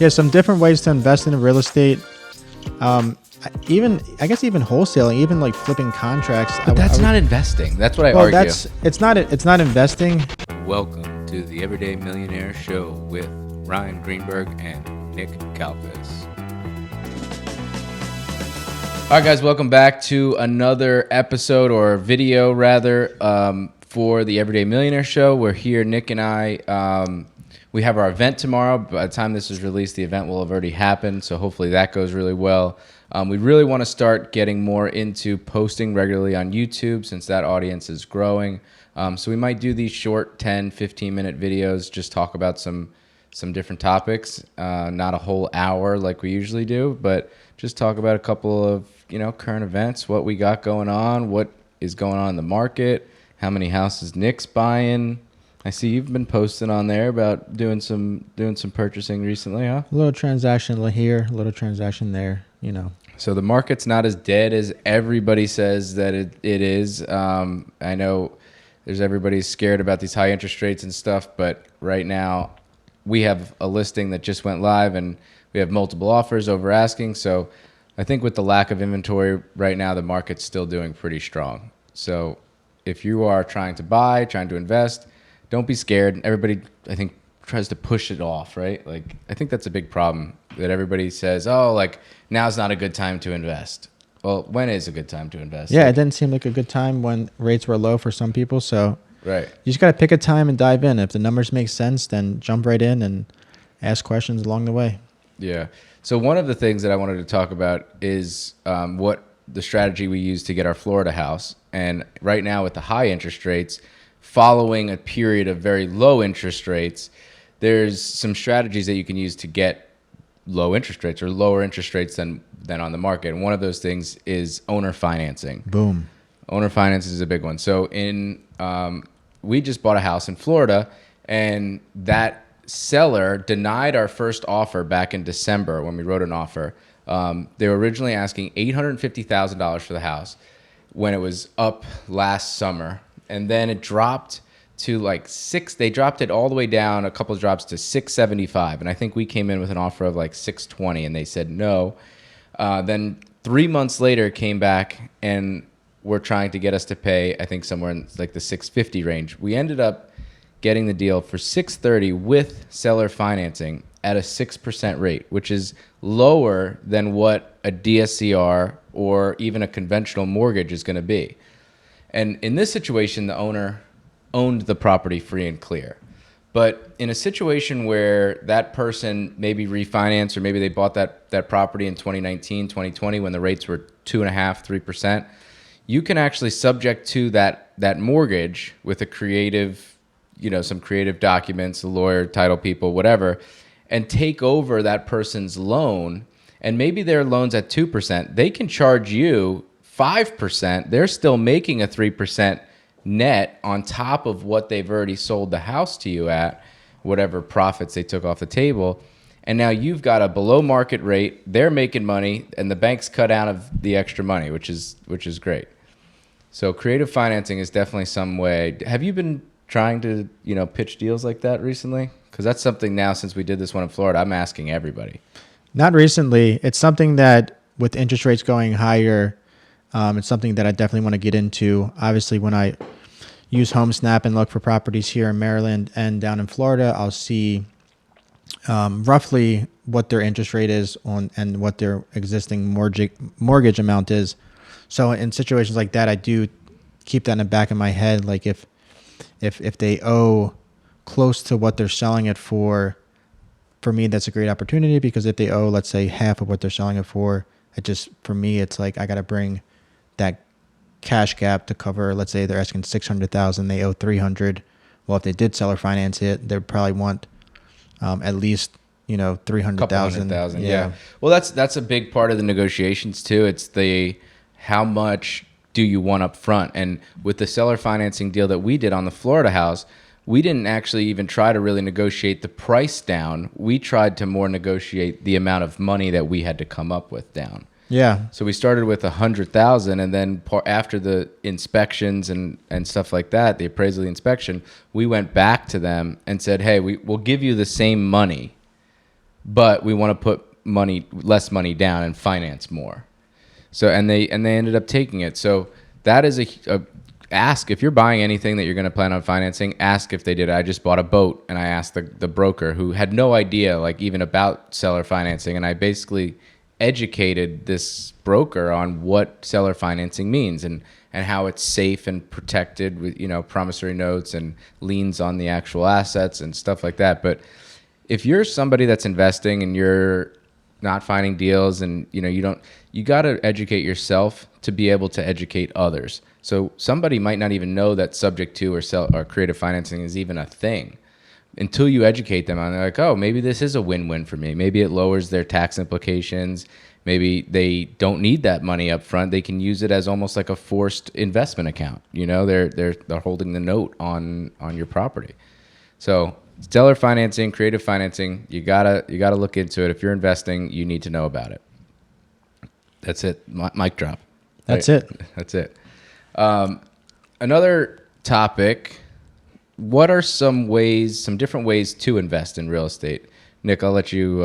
Yeah, some different ways to invest in real estate. I guess even wholesaling, even like flipping contracts. But that's not investing. That's what I well, argue. it's not investing. Welcome to the Everyday Millionaire Show with Ryan Greenberg and Nick Kalfas. All right, guys, welcome back to another episode or video, rather, for the Everyday Millionaire Show. We're here, Nick and I. We have our event tomorrow. By the time this is released, the event will have already happened, so hopefully that goes really well. We really want to start getting more into posting regularly on YouTube since that audience is growing. So we might do these short 10, 15-minute videos, just talk about some different topics, not a whole hour like we usually do, but just talk about a couple of current events, what we got going on, what is going on in the market, how many houses Nick's buying. I see you've been posting on there about doing some purchasing recently, huh? A little transaction here, a little transaction there, So the market's not as dead as everybody says that it is. I know everybody's scared about these high interest rates and stuff, but right now we have a listing that just went live and we have multiple offers over asking. So I think with the lack of inventory right now, the market's still doing pretty strong. So if you are trying to buy, trying to invest, don't be scared. Everybody, I think, tries to push it off, right? Like, I think that's a big problem that everybody says, oh, like, now's not a good time to invest. Well, when is a good time to invest? Yeah, it didn't seem like a good time when rates were low for some people. So right. You just got to pick a time and dive in. If the numbers make sense, then jump right in and ask questions along the way. Yeah. So one of the things that I wanted to talk about is what the strategy we use to get our Florida house. And right now with the high interest rates, following a period of very low interest rates, there's some strategies that you can use to get low interest rates or lower interest rates than on the market. And one of those things is owner financing. Boom. Owner finance is a big one. So we just bought a house in Florida, and that seller denied our first offer back in December when we wrote an offer. They were originally asking $850,000 for the house when it was up last summer. And then it dropped to they dropped it all the way down, a couple of drops to 675. And I think we came in with an offer of like 620 and they said no. Then 3 months later came back and were trying to get us to pay, I think somewhere in like the 650 range. We ended up getting the deal for 630 with seller financing at a 6% rate, which is lower than what a DSCR or even a conventional mortgage is going to be. And in this situation, the owner owned the property free and clear. But in a situation where that person maybe refinanced or maybe they bought that property in 2019, 2020 when the rates were 2.5%, 3%, you can actually subject to that mortgage with a creative, some creative documents, a lawyer, title people, whatever, and take over that person's loan. And maybe their loan's at 2%. They can charge you 5%, they're still making a 3% net on top of what they've already sold the house to you at, whatever profits they took off the table. And now you've got a below market rate, they're making money, and the bank's cut out of the extra money, which is great. So creative financing is definitely some way. Have you been trying to, pitch deals like that recently? Because that's something now, since we did this one in Florida, I'm asking everybody. Not recently. It's something that with interest rates going higher, it's something that I definitely want to get into. Obviously, when I use HomeSnap and look for properties here in Maryland and down in Florida, I'll see roughly what their interest rate is on and what their existing mortgage amount is. So in situations like that, I do keep that in the back of my head. Like if they owe close to what they're selling it for me, that's a great opportunity, because if they owe, let's say, half of what they're selling it for, for me, it's like I got to bring that cash gap to cover. Let's say they're asking $600,000, they owe $300,000. Well, if they did seller finance it, they'd probably want at least $300,000. Yeah. Well, that's a big part of the negotiations too. It's how much do you want up front? And with the seller financing deal that we did on the Florida house, we didn't actually even try to really negotiate the price down. We tried to more negotiate the amount of money that we had to come up with down. Yeah. So we started with $100,000, and then after the inspections and stuff like that, the appraisal, the inspection, we went back to them and said, hey, we'll give you the same money, but we want to put less money down and finance more. So and they ended up taking it. So that is a ask if you're buying anything that you're going to plan on financing. Ask if they did. I just bought a boat, and I asked the broker who had no idea like even about seller financing, and I basically educated this broker on what seller financing means and how it's safe and protected with promissory notes and liens on the actual assets and stuff like that. But if you're somebody that's investing and you're not finding deals and you got to educate yourself to be able to educate others. So somebody might not even know that subject to or creative financing is even a thing until you educate them on it. They're like, oh, maybe this is a win-win for me. Maybe it lowers their tax implications. Maybe they don't need that money up front. They can use it as almost like a forced investment account. They're holding the note on your property. So seller financing, creative financing, you gotta look into it. If you're investing, you need to know about it. That's it. Mic drop. That's right? it. That's it. Another topic. What are some different ways to invest in real estate? Nick, I'll let you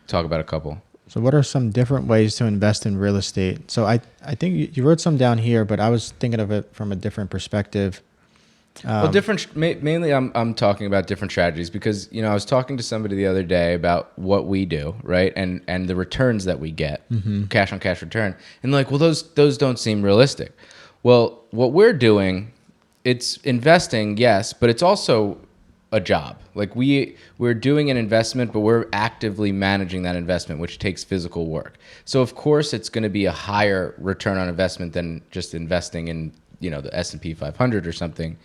talk about a couple. So what are some different ways to invest in real estate? So I think you wrote some down here, but I was thinking of it from a different perspective. Well, mainly I'm talking about different strategies because, I was talking to somebody the other day about what we do, right? And the returns that we get, cash on cash return. And like, well, those don't seem realistic. Well, what we're doing, it's investing, yes, but it's also a job. Like we're doing an investment, but we're actively managing that investment, which takes physical work. So of course it's going to be a higher return on investment than just investing in, the S&P 500 or something.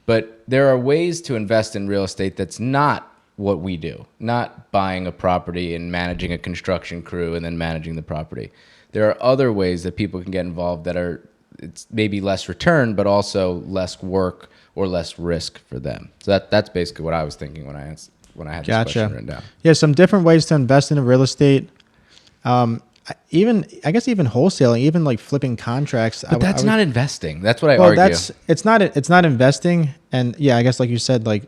But there are ways to invest in real estate that's not what we do, not buying a property and managing a construction crew and then managing the property. There are other ways that people can get involved that it's maybe less return, but also less work or less risk for them. So that's basically what I was thinking when I had this question written down. Yeah, some different ways to invest in real estate. Even wholesaling, even like flipping contracts. But that's not investing. That's what I argue. It's not investing. And yeah, I guess like you said, like,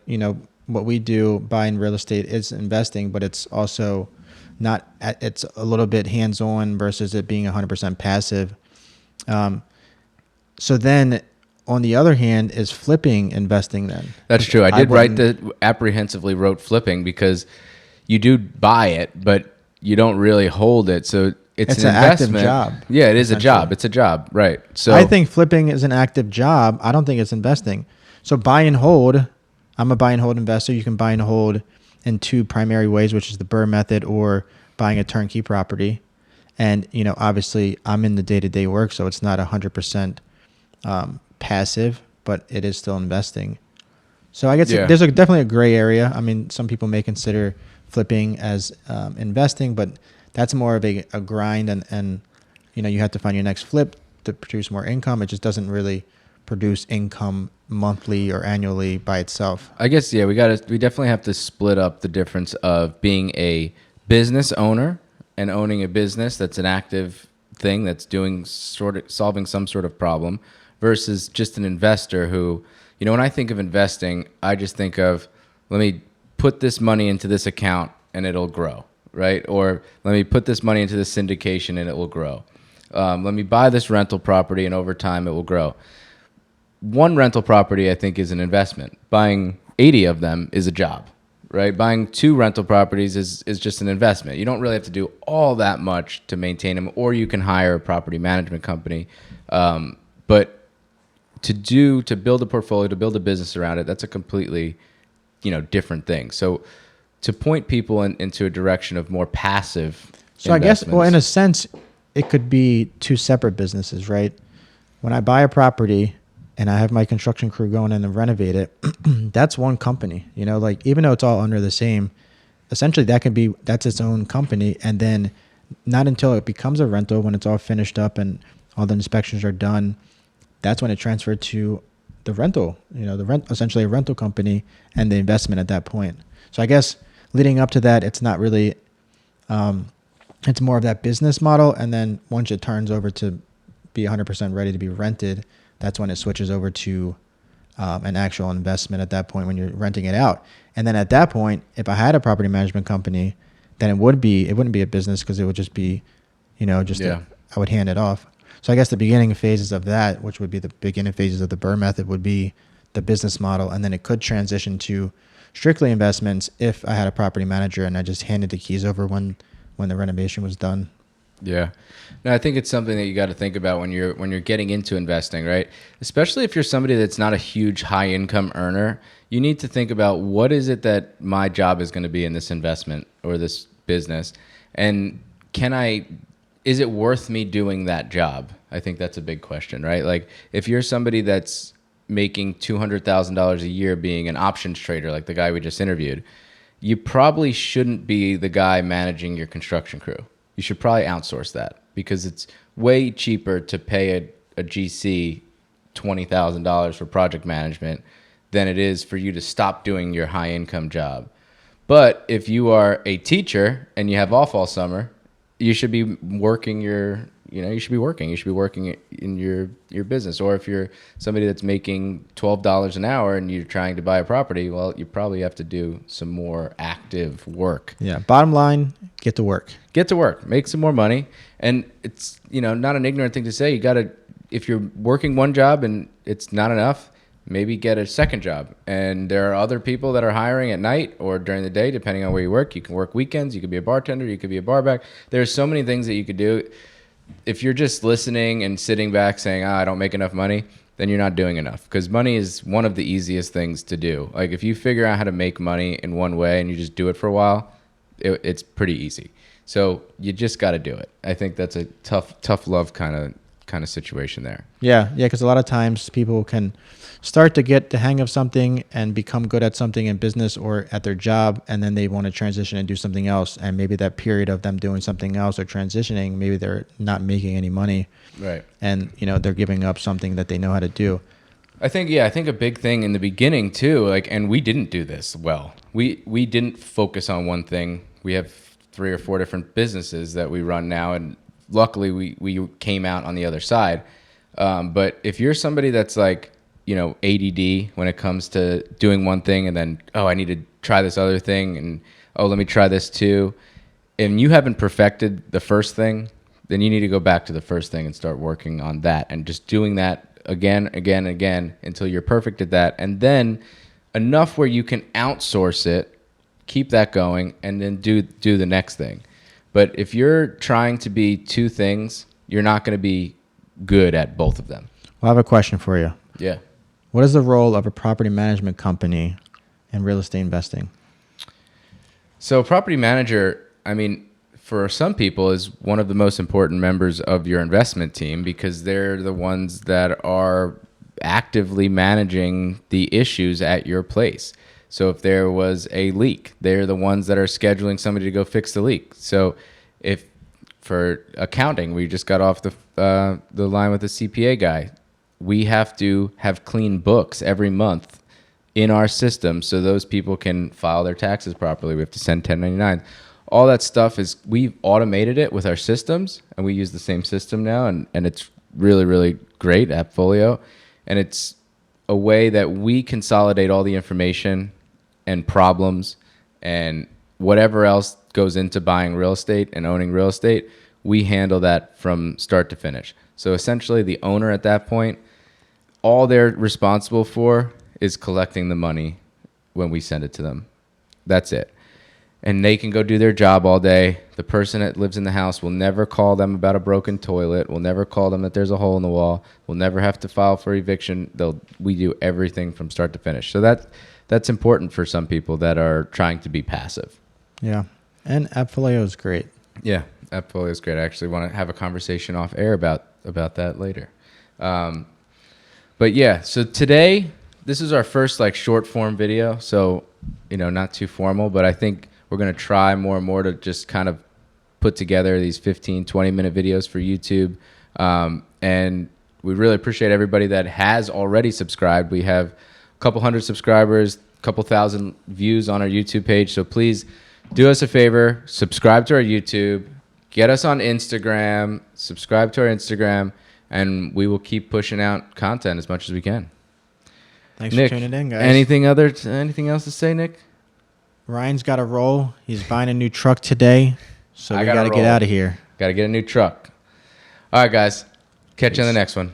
what we do buying real estate is investing, but it's also not, it's a little bit hands-on versus it being 100% passive. So then on the other hand is flipping investing then. That's true. I apprehensively wrote flipping because you do buy it, but you don't really hold it. So it's an investment. Active job. Yeah, it is a job. It's a job, right? So I think flipping is an active job. I don't think it's investing. So buy and hold. I'm a buy and hold investor. You can buy and hold in two primary ways, which is the BRRRR method or buying a turnkey property. And obviously, I'm in the day-to-day work, so it's not 100% passive, but it is still investing. So I guess there's definitely a gray area. I mean, some people may consider flipping as investing, but that's more of a grind and you have to find your next flip to produce more income. It just doesn't really produce income monthly or annually by itself. I guess, we definitely have to split up the difference of being a business owner and owning a business that's an active thing that's doing solving some sort of problem versus just an investor who, when I think of investing, I just think of, let me put this money into this account and it'll grow, right? Or let me put this money into this syndication and it will grow. Let me buy this rental property and over time it will grow. One rental property, I think, is an investment. Buying 80 of them is a job, right? Buying 2 rental properties is just an investment. You don't really have to do all that much to maintain them, or you can hire a property management company. But to build a portfolio, to build a business around it, that's a completely, different thing. So to point people into a direction of more passive So I guess, well, in a sense, it could be 2 separate businesses, right? When I buy a property and I have my construction crew going in and renovate it, that's one company, like even though it's all under the same, essentially that's its own company. And then not until it becomes a rental, when it's all finished up and all the inspections are done, that's when it transferred to the rental, essentially a rental company and the investment at that point. So I guess leading up to that, it's not really, it's more of that business model. And then once it turns over to be 100% ready to be rented, that's when it switches over to an actual investment at that point when you're renting it out. And then at that point, if I had a property management company, then it wouldn't be a business because it would just be, I would hand it off. So I guess the beginning phases of that, which would be the beginning phases of the BRRRR method, would be the business model, and then it could transition to strictly investments if I had a property manager and I just handed the keys over when the renovation was done. Yeah. No, I think it's something that you got to think about when you're getting into investing, right? Especially if you're somebody that's not a huge high income earner, you need to think about what is it that my job is going to be in this investment or this business, and is it worth me doing that job? I think that's a big question, right? Like if you're somebody that's making $200,000 a year being an options trader, like the guy we just interviewed, you probably shouldn't be the guy managing your construction crew. You should probably outsource that because it's way cheaper to pay a GC $20,000 for project management than it is for you to stop doing your high income job. But if you are a teacher and you have off all summer, you should be working you should be working in your business. Or if you're somebody that's making $12 an hour and you're trying to buy a property, well, you probably have to do some more active work. Yeah. Bottom line, get to work. Get to work, make some more money. And it's, not an ignorant thing to say. If you're working one job and it's not enough, maybe get a second job. And there are other people that are hiring at night or during the day, depending on where you work. You can work weekends. You could be a bartender. You could be a barback. There's so many things that you could do. If you're just listening and sitting back saying, I don't make enough money, then you're not doing enough, because money is one of the easiest things to do. Like if you figure out how to make money in one way and you just do it for a while, it's pretty easy. So you just got to do it. I think that's a tough love kind of situation there. Yeah. Because a lot of times people can start to get the hang of something and become good at something in business or at their job, and then they want to transition and do something else. And maybe that period of them doing something else or transitioning, maybe they're not making any money. Right. And, they're giving up something that they know how to do. I think a big thing in the beginning too, and we didn't do this well. We didn't focus on one thing. We have 3 or 4 different businesses that we run now, and luckily we came out on the other side. But if you're somebody that's like, ADD when it comes to doing one thing and then, I need to try this other thing, and let me try this too, and you haven't perfected the first thing, then you need to go back to the first thing and start working on that and just doing that again until you're perfect at that, and then enough where you can outsource it, keep that going, and then do the next thing. But if you're trying to be 2 things, you're not going to be good at both of them. Well, I have a question for you. Yeah. What is the role of a property management company in real estate investing? So property manager, for some people, is one of the most important members of your investment team, because they're the ones that are actively managing the issues at your place. So if there was a leak, they're the ones that are scheduling somebody to go fix the leak. So if for accounting, we just got off the line with the CPA guy, we have to have clean books every month in our system so those people can file their taxes properly. We have to send 1099. All that stuff we've automated it with our systems, and we use the same system now, and it's really, really great, AppFolio. And it's a way that we consolidate all the information and problems and whatever else goes into buying real estate and owning real estate. We handle that from start to finish. So essentially the owner at that point, all they're responsible for is collecting the money when we send it to them. That's it. And they can go do their job all day. The person that lives in the house will never call them about a broken toilet. Will never call them that there's a hole in the wall. Will never have to file for eviction. We do everything from start to finish. So that's important for some people that are trying to be passive. Yeah. And AppFolio is great. Yeah, AppFolio is great. I actually want to have a conversation off air about that later. But yeah, so today, this is our first short form video. So, not too formal, but I think we're going to try more and more to just kind of put together these 15, 20-minute videos for YouTube. And we really appreciate everybody that has already subscribed. We have a couple hundred subscribers, a couple thousand views on our YouTube page. So please do us a favor, subscribe to our YouTube, get us on Instagram, subscribe to our Instagram, and we will keep pushing out content as much as we can. Thanks Nick, for tuning in, guys. anything else to say, Nick? Ryan's got to roll. He's buying a new truck today, so I we gotta got to get roll. out of here. Got to get a new truck. All right, guys. Catch you on the next one.